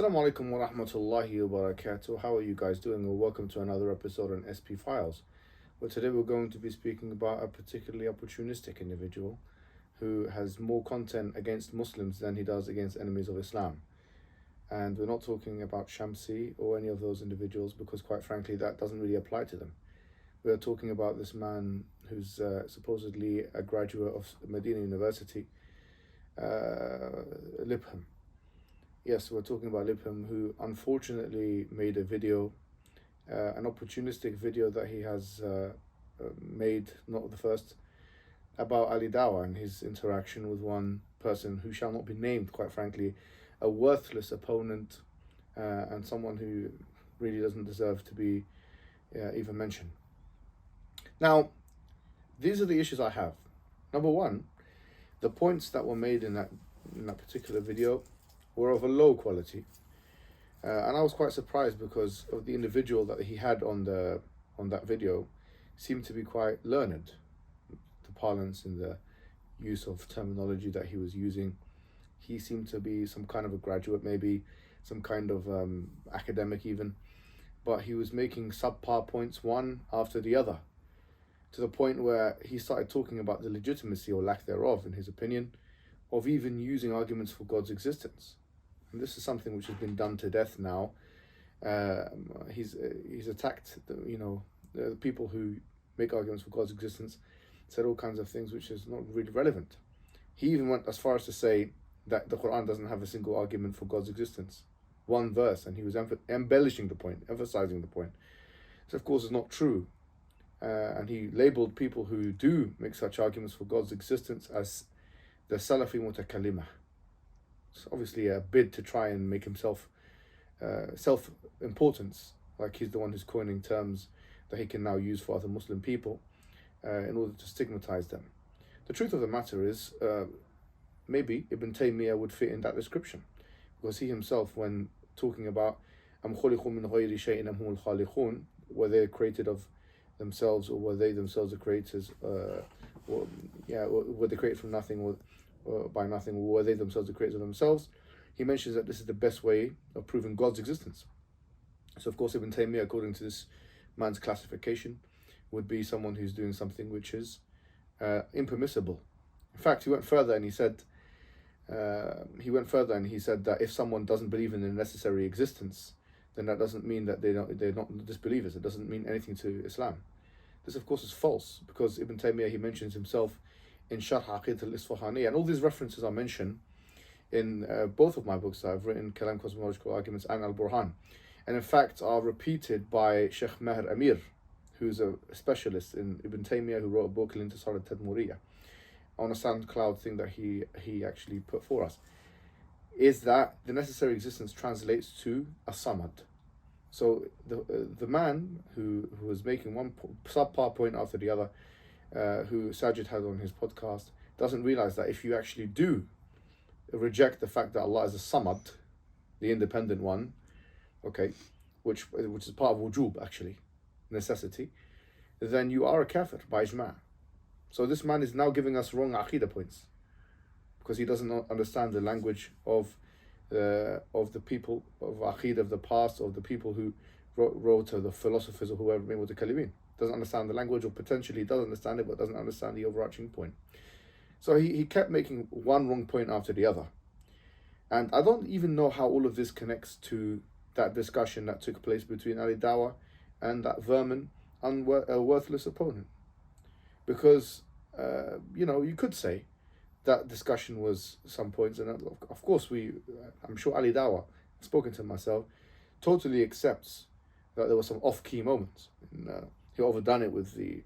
Assalamu alaikum wa rahmatullahi wa barakatuh. How are you guys doing? Well, welcome to another episode on SP Files. Well, today we're going to be speaking about a particularly opportunistic individual who has more content against Muslims than he does against enemies of Islam. And we're not talking about Shamsi or any of those individuals because, quite frankly, that doesn't really apply to them. We're talking about this man who's supposedly a graduate of Medina University, Libham. Yes, we're talking about Libham, who unfortunately made a video, an opportunistic video that he has made, not the first, about ALIDAWAH and his interaction with one person who shall not be named, quite frankly, a worthless opponent and someone who really doesn't deserve to be even mentioned. Now, these are the issues I have. Number one, the points that were made in that particular video were of a low quality, and I was quite surprised because of the individual that he had on that video seemed to be quite learned. The parlance and the use of terminology that he was using, he seemed to be some kind of a graduate, maybe some kind of academic even, but he was making subpar points one after the other, to the point where he started talking about the legitimacy or lack thereof, in his opinion, of even using arguments for God's existence. And this is something which has been done to death now. He's attacked the people who make arguments for God's existence, said all kinds of things which is not really relevant. He even went as far as to say that the Quran doesn't have a single argument for God's existence, one verse, and he was embellishing the point, emphasizing the point. So of course it's not true, and he labeled people who do make such arguments for God's existence as the Salafi Mutakallimah. It's obviously a bid to try and make himself self-importance, like he's the one who's coining terms that he can now use for other Muslim people in order to stigmatize them. The truth of the matter is, maybe Ibn Taymiyyah would fit in that description, because he himself, when talking about Am khuliqu min ghayri shay'in am humul khaliqun, were they created of themselves, or were they themselves the creators, were they created from nothing, or by nothing, or were they themselves the creators of themselves? He mentions that this is the best way of proving God's existence. So of course Ibn Taymiyyah, according to this man's classification, would be someone who's doing something which is impermissible. In fact, he went further and he said that if someone doesn't believe in the necessary existence, then that doesn't mean that they're not disbelievers. It doesn't mean anything to Islam. This, of course, is false, because Ibn Taymiyyah, he mentions himself in Sharh Aqeedat al-Isfahani, and all these references are mentioned in both of my books that I've written, Kalam Cosmological Arguments and Al-Burhan, and in fact are repeated by Sheikh Maher Amir, who's a specialist in Ibn Taymiyyah, who wrote a book, Al-Intisar al-Tadmuriyah, on a SoundCloud thing that he actually put for us, is that the necessary existence translates to a samad. So the man who was making one subpar point after the other, who Sajid had on his podcast, doesn't realize that if you actually do reject the fact that Allah is a samad, the independent one, okay, which is part of wujub, actually, necessity, then you are a kafir by ijma'. So this man is now giving us wrong aqidah points, because he doesn't understand the language of the people of aqidah of the past, of the people who wrote the philosophers or whoever made the kalimin. Doesn't understand the language, or potentially does understand it but doesn't understand the overarching point. So he kept making one wrong point after the other, and I don't even know how all of this connects to that discussion that took place between ALIDAWAH and that vermin worthless opponent, because you could say that discussion was some points, and of course I'm sure ALIDAWAH, I've spoken to him myself, totally accepts that there were some off-key moments. And, he overdone it with the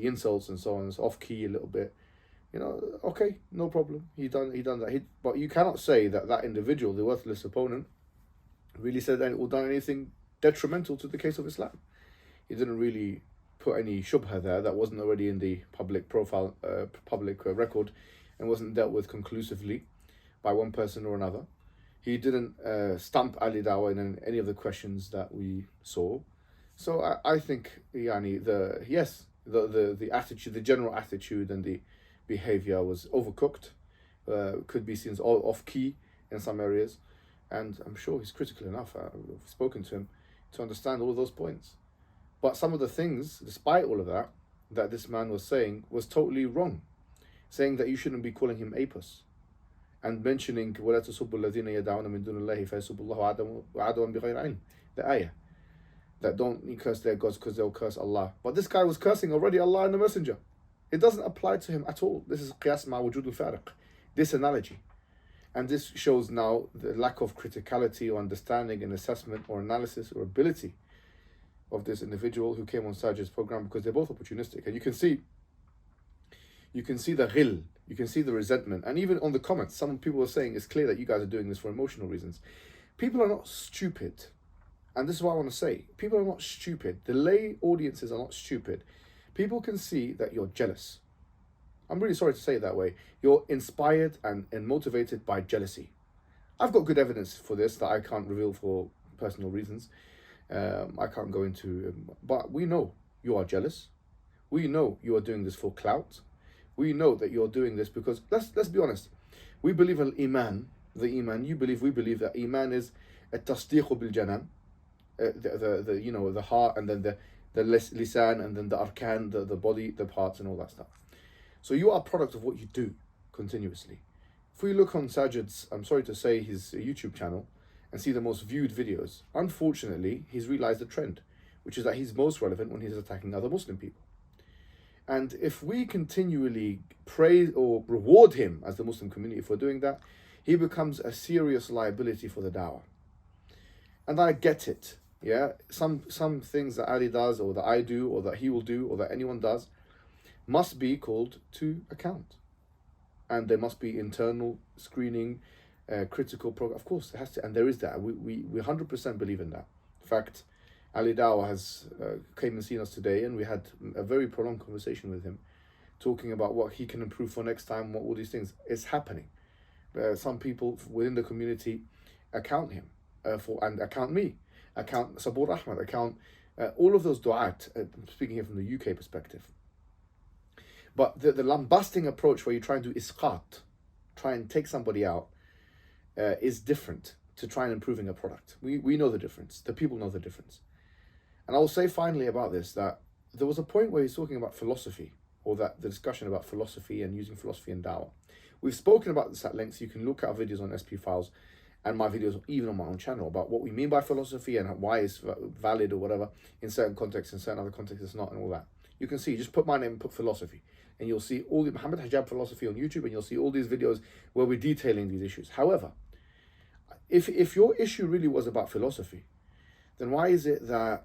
insults and so on. It's off-key a little bit. Okay, no problem. He done that. But you cannot say that individual, the worthless opponent, really said or done anything detrimental to the case of Islam. He didn't really put any shubha there that wasn't already in the public profile, public record, and wasn't dealt with conclusively by one person or another. He didn't stump ALIDAWAH in any of the questions that we saw. So I think the attitude, the general attitude and the behavior was overcooked, could be seen as all off key in some areas. And I'm sure he's critical enough, I've spoken to him, to understand all of those points. But some of the things, despite all of that, that this man was saying was totally wrong. Saying that you shouldn't be calling him Apis. And mentioning وَلَا تَسُبُّوا الَّذِينَ يَدْعُونَ مِن دُونِ اللَّهِ فَيَسُبُّوا اللَّهَ عَدْوًا بِغَيْرِ عِلْمٍ. The ayah. That don't curse their gods because they'll curse Allah. But this guy was cursing already Allah and the Messenger. It doesn't apply to him at all. This is قياس مع وجود الفارق. This analogy. And this shows now the lack of criticality or understanding and assessment or analysis or ability of this individual who came on Sajid's program, because they're both opportunistic. And you can see the ghil, you can see the resentment. And even on the comments, some people are saying it's clear that you guys are doing this for emotional reasons. People are not stupid. And this is what I want to say. People are not stupid. The lay audiences are not stupid. People can see that you're jealous. I'm really sorry to say it that way. You're inspired and motivated by jealousy. I've got good evidence for this that I can't reveal for personal reasons. I can't go into, but we know you are jealous. We know you are doing this for clout. We know that you're doing this because, let's be honest, we believe in iman, the iman. We believe that iman is a tasdiq bil janan, the heart, and then the lisan, and then the arkan, the body, the parts, and all that stuff. So you are a product of what you do continuously. If we look on Sajid's, I'm sorry to say, his YouTube channel, and see the most viewed videos, unfortunately, he's realized the trend, which is that he's most relevant when he's attacking other Muslim people. And if we continually praise or reward him as the Muslim community for doing that, he becomes a serious liability for the da'wah. And I get it. Yeah, some things that Ali does, or that I do, or that he will do, or that anyone does, must be called to account. And there must be internal screening, critical program. Of course, it has to, and there is that. We 100% believe in that. In fact, ALIDAWAH has came and seen us today, and we had a very prolonged conversation with him, talking about what he can improve for next time, what all these things. It's happening. Some people within the community account him and account me, account Sabur Ahmad, account all of those du'at, speaking here from the UK perspective. But the lambasting approach where you try and do isqat, try and take somebody out, is different to try and improving a product. We know the difference. The people know the difference. And I will say finally about this, that there was a point where he's talking about philosophy, or that the discussion about philosophy and using philosophy in da'wah. We've spoken about this at length. You can look at our videos on SP Files and my videos even on my own channel about what we mean by philosophy and why it's valid or whatever in certain contexts, in certain other contexts it's not, and all that. You can see, just put my name and put philosophy, and you'll see all the Mohammed Hijab philosophy on YouTube, and you'll see all these videos where we're detailing these issues. However, if your issue really was about philosophy, then why is it that,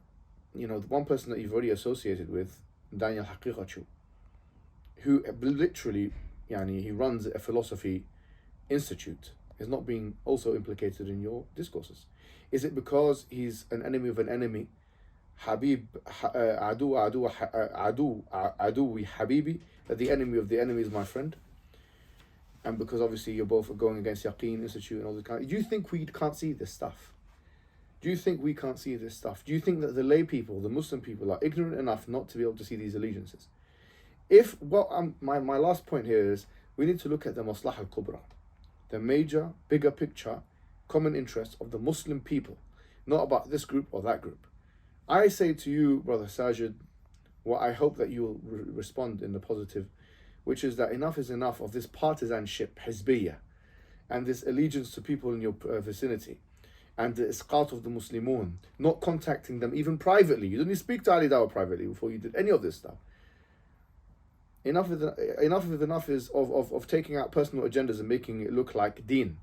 the one person that you've already associated with, Daniel Haqiqachu, who literally, he runs a philosophy institute, is not being also implicated in your discourses? Is it because he's an enemy of an enemy? Habib, adu habibi, that the enemy of the enemy is my friend? And because obviously you're both going against Yaqeen Institute and all this kind of, do you think we can't see this stuff? Do you think we can't see this stuff? Do you think that the lay people, the Muslim people, are ignorant enough not to be able to see these allegiances? My last point here is, we need to look at the maslaha al-kubra, the major, bigger picture, common interest of the Muslim people, not about this group or that group. I say to you, Brother Sajid, what I hope that you will respond in the positive, which is that enough is enough of this partisanship, hizbiyah, and this allegiance to people in your vicinity, and the isqat of the Muslimun, not contacting them even privately. You didn't speak to ALIDAWAH privately before you did any of this stuff. Enough is of taking out personal agendas and making it look like deen.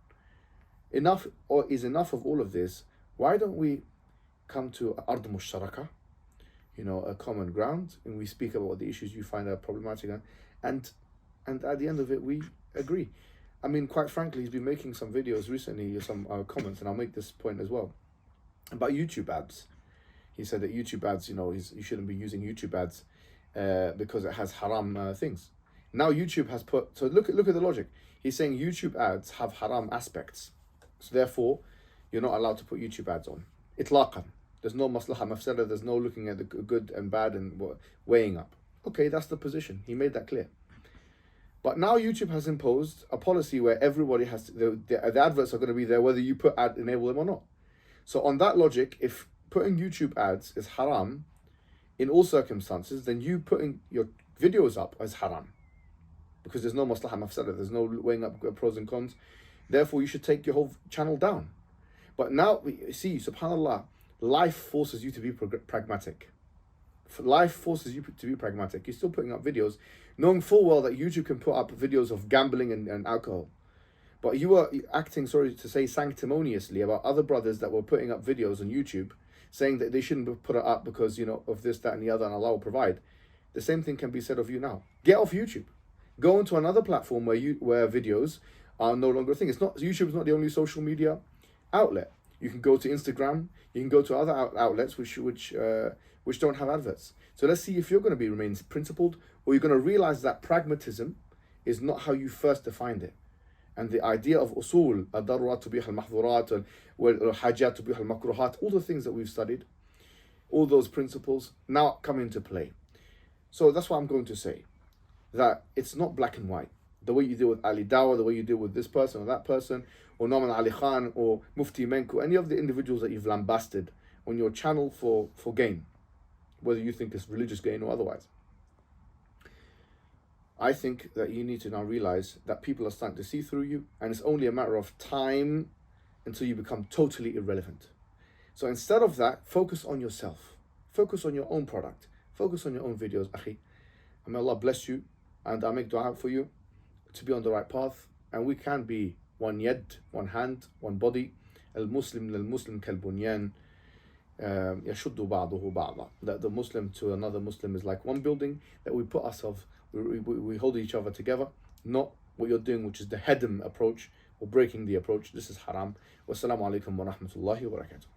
Enough of all of this. Why don't we come to ard mushtaraka, a common ground, and we speak about the issues you find are problematic, and at the end of it we agree. I mean, quite frankly, he's been making some videos recently, some comments, and I'll make this point as well, about YouTube ads. He said that YouTube ads, you shouldn't be using YouTube ads because it has haram things. Now YouTube has put, so look at the logic. He's saying YouTube ads have haram aspects, so therefore you're not allowed to put YouTube ads on. Itlaqan. There's no maslaha mafsada, there's no looking at the good and bad and weighing up. Okay, that's the position. He made that clear. But now YouTube has imposed a policy where everybody has to, the adverts are going to be there whether you put enable them or not. So on that logic, if putting YouTube ads is haram in all circumstances, then you putting your videos up is haram, because there's no maslaha mafsada, there's no weighing up pros and cons. Therefore, you should take your whole channel down. But now, see, subhanAllah, life forces you to be pragmatic. Life forces you to be pragmatic. You're still putting up videos, knowing full well that YouTube can put up videos of gambling and alcohol. But you were acting, sorry to say, sanctimoniously about other brothers that were putting up videos on YouTube, saying that they shouldn't put it up because, you know, of this, that, and the other, and Allah will provide. The same thing can be said of you now. Get off YouTube. Go into another platform where videos are no longer a thing. YouTube is not the only social media outlet. You can go to Instagram. You can go to other outlets which don't have adverts. So let's see if you're going to remain principled, or you're going to realize that pragmatism is not how you first defined it. And the idea of usul, ad-darurat tubih al-mahdhurat, wal-hajat tubih al-makruhat, all the things that we've studied, all those principles now come into play. So that's what I'm going to say, that it's not black and white. The way you deal with ALIDAWAH, the way you deal with this person or that person, or Norman Ali Khan, or Mufti Menku, any of the individuals that you've lambasted on your channel for gain, whether you think it's religious gain or otherwise. I think that you need to now realize that people are starting to see through you, and it's only a matter of time until you become totally irrelevant. So instead of that, focus on yourself. Focus on your own product. Focus on your own videos, akhi. And may Allah bless you, and I make dua for you to be on the right path, and we can be one yad, one hand, one body. Al-Muslim lil-Muslim kal-bunyan yashuddu ba'duhu ba'da. That the Muslim to another Muslim is like one building, that we put ourselves, we hold each other together, not what you're doing, which is the hedm approach, or breaking the approach. This is haram. Wassalamu alaikum wa rahmatullahi wa barakatuh.